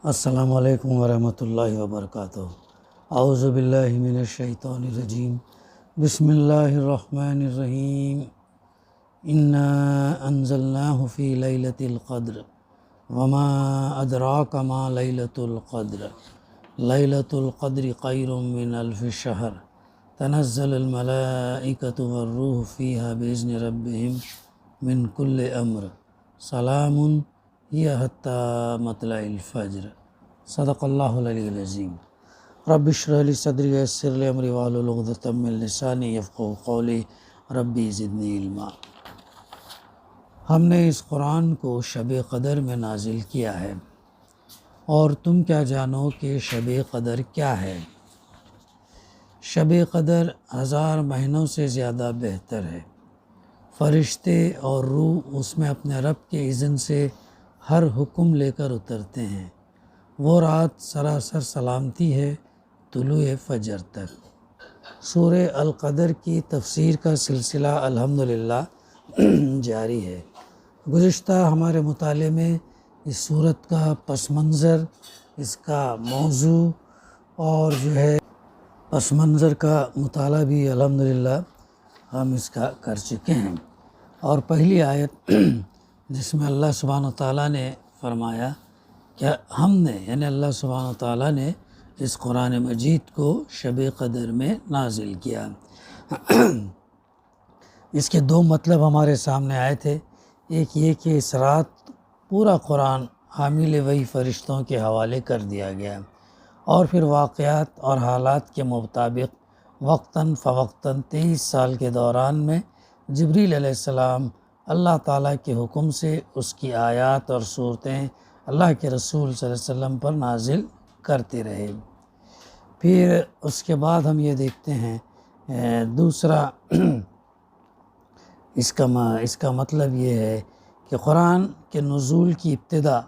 السلام علیکم ورحمۃ اللہ وبرکاتہ۔ اعوذ باللہ من الشیطان الرجیم، بسم اللہ الرحمن الرحیم۔ انا انزلناہ فی لیلۃ القدر وما ادراک ما لیلۃ القدر لیلۃ القدر خیر من الف شہر تنزل الملائکۃ والروح فیہا بإذن ربہم من کل امر سلام ہی حتی مطلع الفجر۔ صدق اللہ العلی العظیم۔ رب اشرح لی صدری ویسر لی امری واحلل عقدۃ من لسانی یفقہوا قولی ربی زدنی علما۔ ہم نے اس قرآن کو شب قدر میں نازل کیا ہے، اور تم کیا جانو کہ شب قدر کیا ہے؟ شب قدر 1000 مہینوں سے زیادہ بہتر ہے۔ فرشتے اور روح اس میں اپنے رب کے اذن سے ہر حکم لے کر اترتے ہیں۔ وہ رات سراسر سلامتی ہے طلوع فجر تک۔ سورہ القدر کی تفسیر کا سلسلہ الحمدللہ جاری ہے۔ گزشتہ ہمارے مطالعے میں اس سورت کا پس منظر، اس کا موضوع اور پس منظر کا مطالعہ بھی الحمدللہ ہم اس کا کر چکے ہیں۔ اور پہلی آیت جس میں اللہ سبحانہ وتعالیٰ نے فرمایا کہ ہم نے یعنی اللہ سبحانہ وتعالیٰ نے اس قرآن مجید کو شب قدر میں نازل کیا۔ اس کے 2 مطلب ہمارے سامنے آئے تھے۔ ایک یہ کہ اس رات پورا قرآن حامل وحی فرشتوں کے حوالے کر دیا گیا، اور پھر واقعات اور حالات کے مطابق وقتاً فوقتاً 23 سال کے دوران میں جبریل علیہ السلام اللہ تعالیٰ کے حکم سے اس کی آیات اور صورتیں اللہ کے رسول صلی اللہ علیہ وسلم پر نازل کرتے رہے۔ پھر اس کے بعد ہم یہ دیکھتے ہیں دوسرا اس کا مطلب یہ ہے کہ قرآن کے نزول کی ابتدا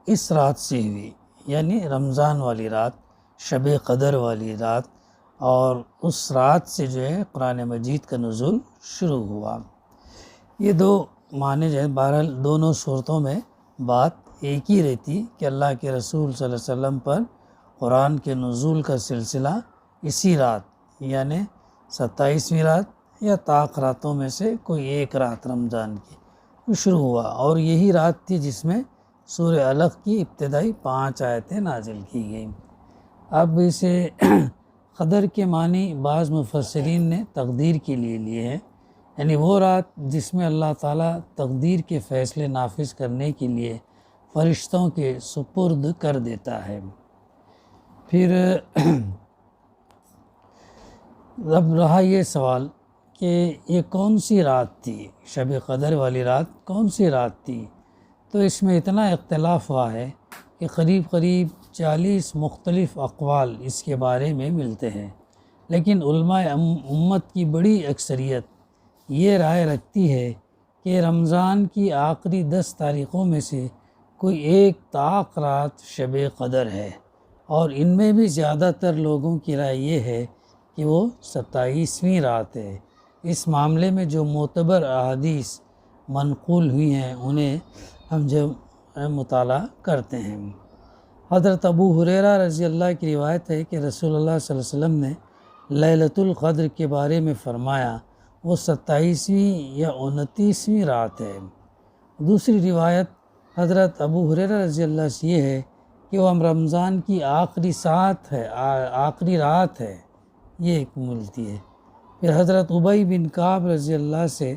اس رات سے ہوئی، یعنی رمضان والی رات، شب قدر والی رات، اور اس رات سے قرآن مجید کا نزول شروع ہوا۔ یہ 2 معنی بہرحال دونوں صورتوں میں بات ایک ہی رہتی کہ اللہ کے رسول صلی اللہ علیہ وسلم پر قرآن کے نزول کا سلسلہ اسی رات یعنی 27ویں رات یا طاق راتوں میں سے کوئی ایک رات رمضان کی شروع ہوا، اور یہی رات تھی جس میں سورہ علق کی ابتدائی 5 آیتیں نازل کی گئیں۔ اب اسے قدر کے معنی بعض مفسرین نے تقدیر کے لیے ہیں، یعنی وہ رات جس میں اللہ تعالیٰ تقدیر کے فیصلے نافذ کرنے کے لیے فرشتوں کے سپرد کر دیتا ہے۔ پھر اب رہا یہ سوال کہ یہ کون سی رات تھی، شب قدر والی رات کون سی رات تھی؟ تو اس میں اتنا اختلاف ہوا ہے کہ قریب 40 مختلف اقوال اس کے بارے میں ملتے ہیں، لیکن علماء امت کی بڑی اکثریت یہ رائے رکھتی ہے کہ رمضان کی آخری 10 تاریخوں میں سے کوئی ایک طاق رات شب قدر ہے، اور ان میں بھی زیادہ تر لوگوں کی رائے یہ ہے کہ وہ 27ویں رات ہے۔ اس معاملے میں جو معتبر احادیث منقول ہوئی ہیں انہیں ہم جب مطالعہ کرتے ہیں، حضرت ابو ہریرہ رضی اللہ کی روایت ہے کہ رسول اللہ صلی اللہ علیہ وسلم نے لیلۃ القدر کے بارے میں فرمایا وہ 27ویں یا 29ویں رات ہے۔ دوسری روایت حضرت ابو ہریرہ رضی اللہ سے یہ ہے کہ وہ رمضان کی آخری رات ہے، یہ ایک ملتی ہے۔ پھر حضرت ابی بن کعب رضی اللہ سے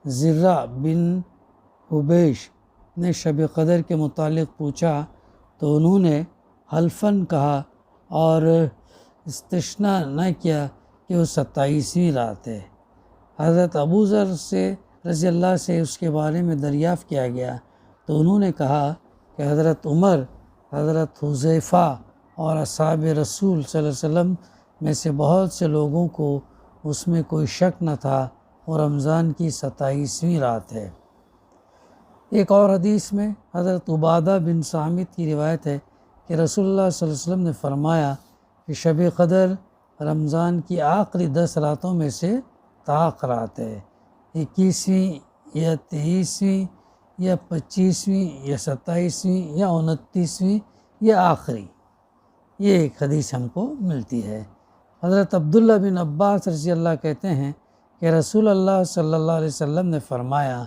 زرہ بن حبیش نے شب قدر کے متعلق پوچھا تو انہوں نے حلفاً کہا اور استثناء نہ کیا کہ وہ 27ویں رات ہے۔ حضرت ابو ذر سے رضی اللہ سے اس کے بارے میں دریافت کیا گیا تو انہوں نے کہا کہ حضرت عمر، حضرت حذیفہ اور اصحاب رسول صلی اللہ علیہ وسلم میں سے بہت سے لوگوں کو اس میں کوئی شک نہ تھا، وہ رمضان کی 27ویں رات ہے۔ ایک اور حدیث میں حضرت عبادہ بن صامت کی روایت ہے کہ رسول اللہ صلی اللہ علیہ وسلم نے فرمایا کہ شب قدر رمضان کی آخری 10 راتوں میں سے طاق رات ہے، 21ویں یا 23ویں یا 25ویں یا 27ویں یا 29ویں یا آخری، یہ ایک حدیث ہم کو ملتی ہے۔ حضرت عبداللہ بن عباس رضی اللہ کہتے ہیں کہ رسول اللہ صلی اللہ علیہ وسلم نے فرمایا،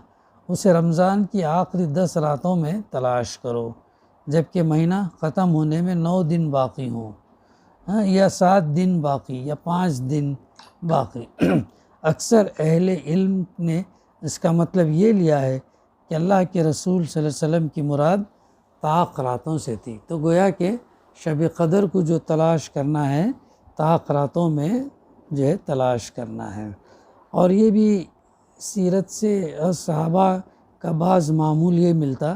اسے رمضان کی آخری 10 راتوں میں تلاش کرو، جبکہ مہینہ ختم ہونے میں 9 دن باقی ہوں، یا 7 دن باقی یا 5 دن باقی۔ اکثر اہل علم نے اس کا مطلب یہ لیا ہے کہ اللہ کے رسول صلی اللہ علیہ وسلم کی مراد طاق راتوں سے تھی، تو گویا کہ شب قدر کو جو تلاش کرنا ہے طاق راتوں میں جو ہے تلاش کرنا ہے۔ اور یہ بھی سیرت سے اور صحابہ کا بعض معمول یہ ملتا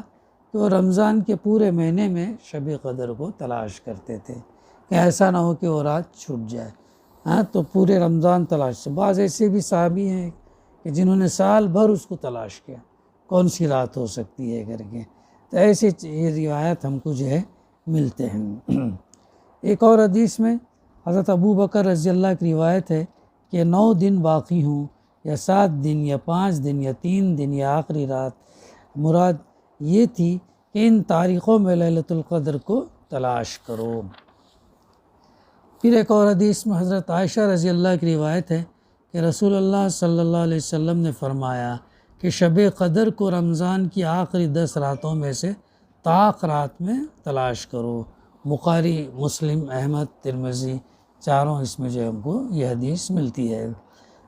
کہ وہ رمضان کے پورے مہینے میں شب قدر کو تلاش کرتے تھے کہ ایسا نہ ہو کہ وہ رات چھوٹ جائے، تو پورے رمضان تلاش سے۔ بعض ایسے بھی صحابی ہیں کہ جنہوں نے سال بھر اس کو تلاش کیا، کون سی رات ہو سکتی ہے کر کے، تو ایسے یہ روایت ہم کو جو ہے ملتے ہیں۔ ایک اور حدیث میں حضرت ابو بکر رضی اللہ کی روایت ہے کہ 9 دن باقی ہوں یا 7 دن یا 5 دن یا 3 دن یا آخری رات، مراد یہ تھی کہ ان تاریخوں میں لیلۃ القدر کو تلاش کرو۔ پھر ایک اور حدیث میں حضرت عائشہ رضی اللہ کی روایت ہے کہ رسول اللہ صلی اللہ علیہ وسلم نے فرمایا کہ شب قدر کو رمضان کی آخری 10 راتوں میں سے طاق رات میں تلاش کرو۔ بخاری، مسلم، احمد، ترمذی، چاروں اس میں جو ہم کو یہ حدیث ملتی ہے۔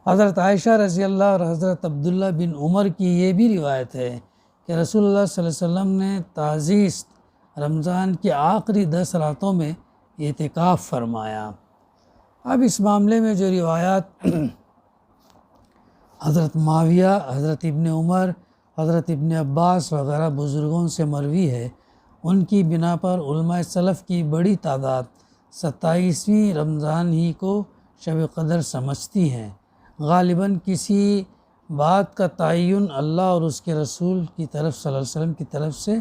حضرت عائشہ رضی اللہ اور حضرت عبداللہ بن عمر کی یہ بھی روایت ہے کہ رسول اللہ صلی اللہ علیہ وسلم نے تعزیز رمضان کی آخری 10 راتوں میں اعتکاف فرمایا۔ اب اس معاملے میں جو روایات حضرت معاویہ، حضرت ابن عمر، حضرت ابن عباس وغیرہ بزرگوں سے مروی ہے، ان کی بنا پر علماء سلف کی بڑی تعداد 27ویں رمضان ہی کو شب قدر سمجھتی ہیں۔ غالباً کسی بات کا تعین اللہ اور اس کے رسول کی طرف صلی اللہ علیہ وسلم کی طرف سے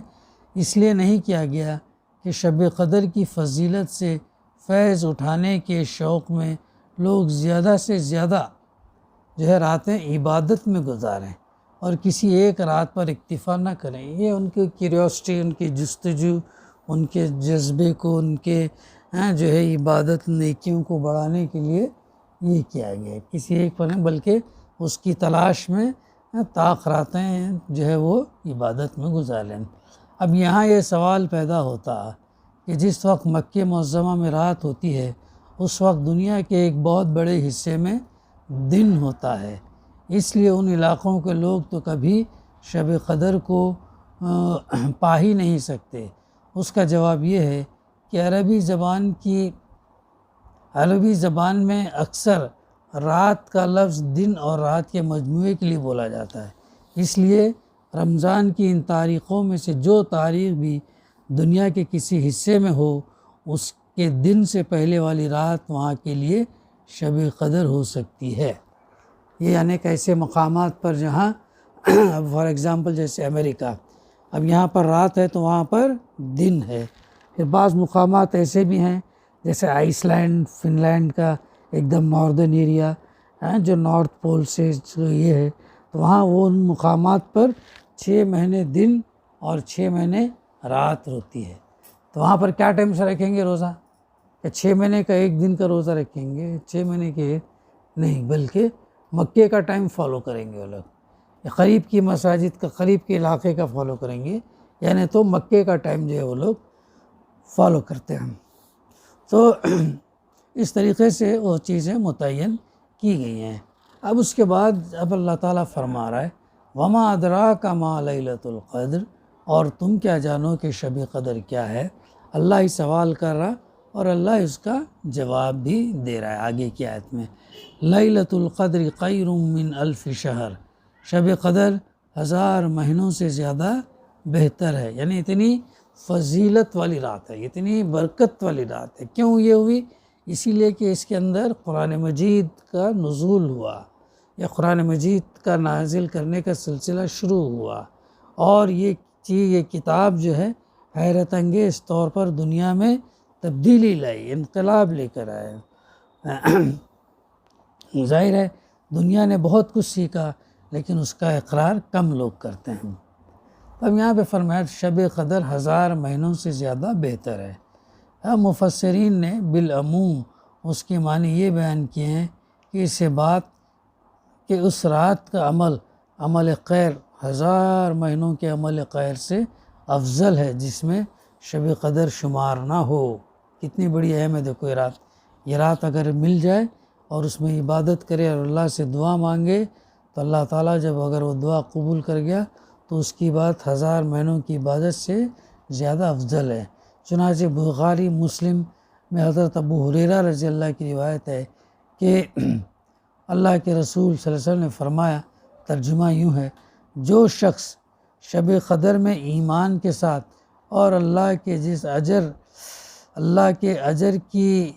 اس لیے نہیں کیا گیا کہ شب قدر کی فضیلت سے فیض اٹھانے کے شوق میں لوگ زیادہ سے زیادہ جو ہے راتیں عبادت میں گزاریں اور کسی ایک رات پر اکتفا نہ کریں۔ یہ ان کی کیوریوسٹی، ان کی جستجو، ان کے جذبے کو، ان کے جو ہے عبادت نیکیوں کو بڑھانے کے لیے یہ کیا گیا ہے، کسی ایک پر نہیں بلکہ اس کی تلاش میں طاق راتیں جو ہے وہ عبادت میں گزاریں۔ اب یہاں یہ سوال پیدا ہوتا کہ جس وقت مکہ معظمہ میں رات ہوتی ہے اس وقت دنیا کے ایک بہت بڑے حصے میں دن ہوتا ہے، اس لیے ان علاقوں کے لوگ تو کبھی شب قدر کو پا ہی نہیں سکتے۔ اس کا جواب یہ ہے کہ عربی زبان میں اکثر رات کا لفظ دن اور رات کے مجموعے کے لیے بولا جاتا ہے، اس لیے رمضان کی ان تاریخوں میں سے جو تاریخ بھی دنیا کے کسی حصے میں ہو اس کے دن سے پہلے والی رات وہاں کے لیے شب قدر ہو سکتی ہے۔ یہ یعنی ایسے مقامات پر جہاں اب فار ایگزامپل جیسے امریکہ، اب یہاں پر رات ہے تو وہاں پر دن ہے۔ پھر بعض مقامات ایسے بھی ہیں جیسے آئس لینڈ، فن لینڈ کا ایک دم ناردرن ایریا جو نارتھ پول سے یہ ہے، تو وہاں وہ ان مقامات پر 6 مہینے دن اور 6 مہینے رات ہوتی ہے۔ تو وہاں پر کیا ٹائم سے رکھیں گے روزہ؟ کہ 6 مہینے کا ایک دن کا روزہ رکھیں گے؟ 6 مہینے کے نہیں، بلکہ مکے کا ٹائم فالو کریں گے وہ لوگ، قریب کی مساجد کا، قریب کے علاقے کا فالو کریں گے، یعنی تو مکے کا ٹائم جو ہے وہ لوگ فالو کرتے ہیں۔ تو اس طریقے سے وہ چیزیں متعین کی گئی ہیں۔ اب اس کے بعد اب اللہ تعالیٰ فرما رہا ہے وَمَا أَدْرَاكَ مَا لَيْلَةُ الْقَدْرِ، اور تم کیا جانو کہ شب قدر کیا ہے۔ اللہ ہی سوال کر رہا اور اللہ اس کا جواب بھی دے رہا ہے آگے کی آیت میں۔ لیلۃ القدر خیر من الف شہر، شب قدر 1000 مہینوں سے زیادہ بہتر ہے، یعنی اتنی فضیلت والی رات ہے، اتنی برکت والی رات ہے۔ کیوں یہ ہوئی؟ اسی لیے کہ اس کے اندر قرآن مجید کا نزول ہوا، یا قرآن مجید کا نازل کرنے کا سلسلہ شروع ہوا، اور یہ کتاب جو ہے حیرت انگیز طور پر دنیا میں تبدیلی لائی، انقلاب لے کر آئے۔ ظاہر ہے دنیا نے بہت کچھ سیکھا لیکن اس کا اقرار کم لوگ کرتے ہیں۔ اب یہاں پہ فرمایا شب قدر 1000 مہینوں سے زیادہ بہتر ہے۔ اب مفسرین نے بالعموم اس کے معنی یہ بیان کیے ہیں کہ اس سے بات کہ اس رات کا عمل خیر 1000 مہینوں کے عمل خیر سے افضل ہے جس میں شب قدر شمار نہ ہو۔ کتنی بڑی اہم ہے دیکھو یہ رات اگر مل جائے اور اس میں عبادت کرے اور اللہ سے دعا مانگے تو اللہ تعالیٰ جب اگر وہ دعا قبول کر گیا تو اس کی بات 1000 مہینوں کی عبادت سے زیادہ افضل ہے۔ چنانچہ بخاری مسلم میں حضرت ابو ہریرہ رضی اللہ کی روایت ہے کہ اللہ کے رسول صلی اللہ علیہ وسلم نے فرمایا، ترجمہ یوں ہے، جو شخص شب قدر میں ایمان کے ساتھ اور اللہ کے اجر کی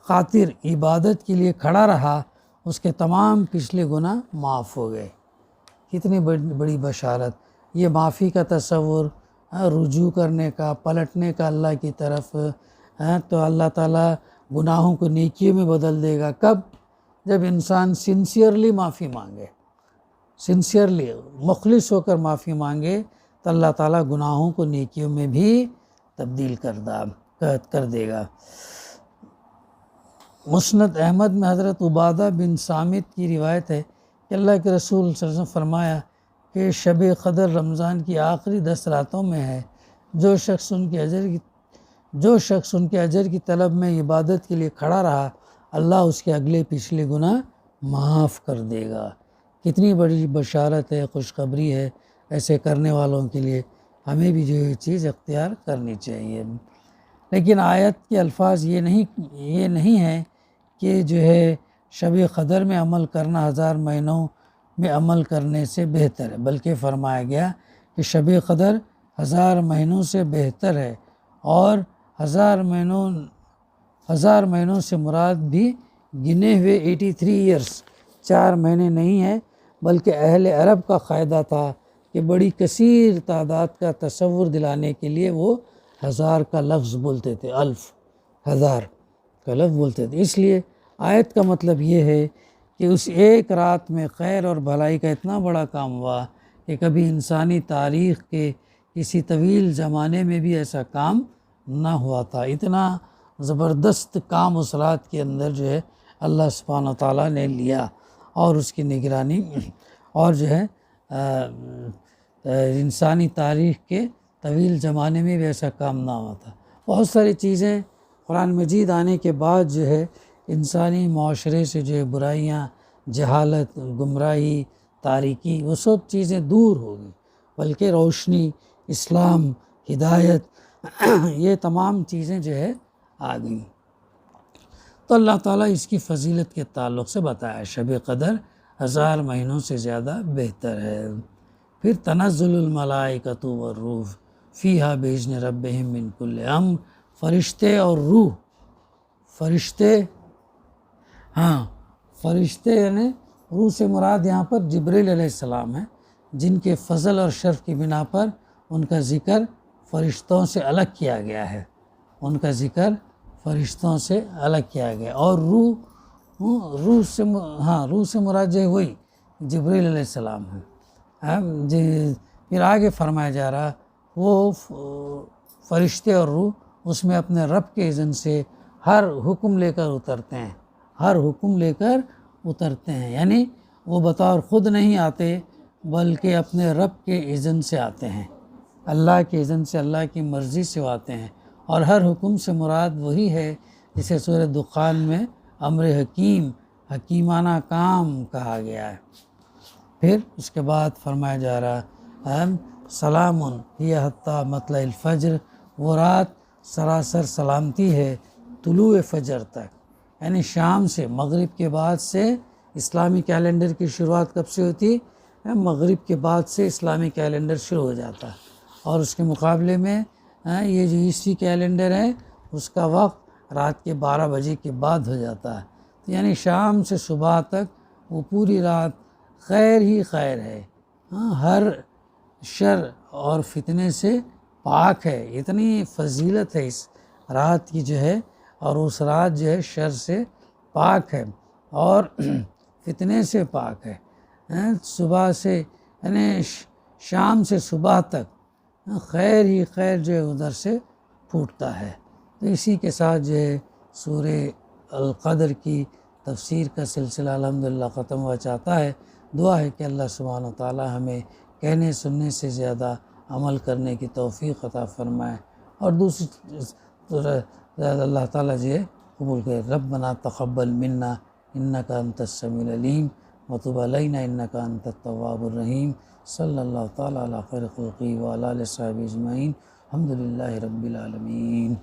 خاطر عبادت کے لیے کھڑا رہا، اس کے تمام پچھلے گناہ معاف ہو گئے۔ کتنی بڑی بشارت! یہ معافی کا تصور، رجوع کرنے کا، پلٹنے کا اللہ کی طرف، تو اللہ تعالیٰ گناہوں کو نیکیوں میں بدل دے گا۔ کب؟ جب انسان سنسیئرلی معافی مانگے، سنسیئرلی مخلص ہو کر معافی مانگے تو اللہ تعالیٰ گناہوں کو نیکیوں میں بھی تبدیل کر دے گا۔ مسند احمد میں حضرت عبادہ بن صامت کی روایت ہے کہ اللہ کے رسول صلی اللہ علیہ وسلم فرمایا کہ شب قدر رمضان کی آخری 10 راتوں میں ہے۔ جو شخص ان کے اجر کی طلب میں عبادت کے لیے کھڑا رہا، اللہ اس کے اگلے پچھلے گناہ معاف کر دے گا۔ کتنی بڑی بشارت ہے، خوشخبری ہے ایسے کرنے والوں کے لیے۔ ہمیں بھی جو یہ چیز اختیار کرنی چاہیے۔ لیکن آیت کے الفاظ یہ نہیں ہے کہ جو ہے شب قدر میں عمل کرنا 1000 مہینوں میں عمل کرنے سے بہتر ہے، بلکہ فرمایا گیا کہ شب قدر 1000 مہینوں سے بہتر ہے، اور 1000 مہینوں سے مراد بھی گنے ہوئے 83 ایئرس 4 مہینے نہیں ہے، بلکہ اہل عرب کا قاعدہ تھا کہ بڑی کثیر تعداد کا تصور دلانے کے لیے وہ 1000 کا لفظ بولتے تھے، 1000 کا لفظ بولتے تھے۔ اس لیے آیت کا مطلب یہ ہے کہ اس ایک رات میں خیر اور بھلائی کا اتنا بڑا کام ہوا کہ کبھی انسانی تاریخ کے کسی طویل زمانے میں بھی ایسا کام نہ ہوا تھا۔ اتنا زبردست کام اس رات کے اندر جو ہے اللہ سبحانہ وتعالیٰ نے لیا، اور اس کی نگرانی، اور جو ہے انسانی تاریخ کے طویل زمانے میں بھی ایسا کام نہ ہوا تھا۔ بہت ساری چیزیں قرآن مجید آنے کے بعد جو ہے انسانی معاشرے سے جو ہے برائیاں، جہالت، گمراہی، تاریکی، وہ سب چیزیں دور ہوگی، بلکہ روشنی، اسلام، ہدایت، یہ تمام چیزیں جو ہے آ گئیں۔ تو اللہ تعالیٰ اس کی فضیلت کے تعلق سے بتایا شب قدر 1000 مہینوں سے زیادہ بہتر ہے۔ پھر تنزل الملائکۃ والروح فیہا بإذن ربہم من کل امر، فرشتے اور روح، فرشتے یعنی روح سے مراد یہاں پر جبریل علیہ السلام ہے، جن کے فضل اور شرف کی بنا پر ان کا ذکر فرشتوں سے الگ کیا گیا ہے، اور روح سے مراد جو ہے وہی جبریل علیہ السلام ہے۔ پھر آگے فرمایا جا رہا وہ فرشتے اور روح اس میں اپنے رب کے اذن سے ہر حکم لے کر اترتے ہیں، یعنی وہ بطور خود نہیں آتے بلکہ اپنے رب کے اذن سے آتے ہیں، اللہ کے اذن سے، اللہ کی مرضی سے وہ آتے ہیں، اور ہر حکم سے مراد وہی ہے جسے سورہ دخان میں امر حکیم، حکیمانہ کام کہا گیا ہے۔ پھر اس کے بعد فرمایا جا رہا سلام ہی حتی مطلع الفجر، وہ رات سراسر سلامتی ہے طلوع فجر تک، یعنی شام سے، مغرب کے بعد سے اسلامی کیلنڈر کی شروعات کب سے ہوتی ہے؟ مغرب کے بعد سے اسلامی کیلنڈر شروع ہو جاتا ہے، اور اس کے مقابلے میں یہ جو عیسوی کیلنڈر ہے اس کا وقت رات کے 12 بجے کے بعد ہو جاتا ہے، تو یعنی شام سے صبح تک وہ پوری رات خیر ہی خیر ہے، ہر شر اور فتنے سے پاک ہے۔ اتنی فضیلت ہے اس رات کی جو ہے، اور اس رات جو ہے شر سے پاک ہے اور فتنے سے پاک ہے۔ صبح سے یعنی شام سے صبح تک خیر ہی خیر جو ہے ادھر سے پھوٹتا ہے۔ تو اسی کے ساتھ جو ہے سورہ القدر کی تفسیر کا سلسلہ الحمدللہ ختم ہوا چاہتا ہے۔ دعا ہے کہ اللہ سبحانہ و تعالی ہمیں کہنے سننے سے زیادہ عمل کرنے کی توفیق عطا فرمائے، اور دوسری اللہ تعالیٰ جو ہے قبول کرے۔ ربنا تقبل منا انک انت السمیع العلیم وتب علینا انک انت التواب الرحیم۔ صلی اللہ تعالیٰ علی خیر خلقہ وعلی آلہ وصحبہ اجمعین۔ الحمدللہ رب العالمین۔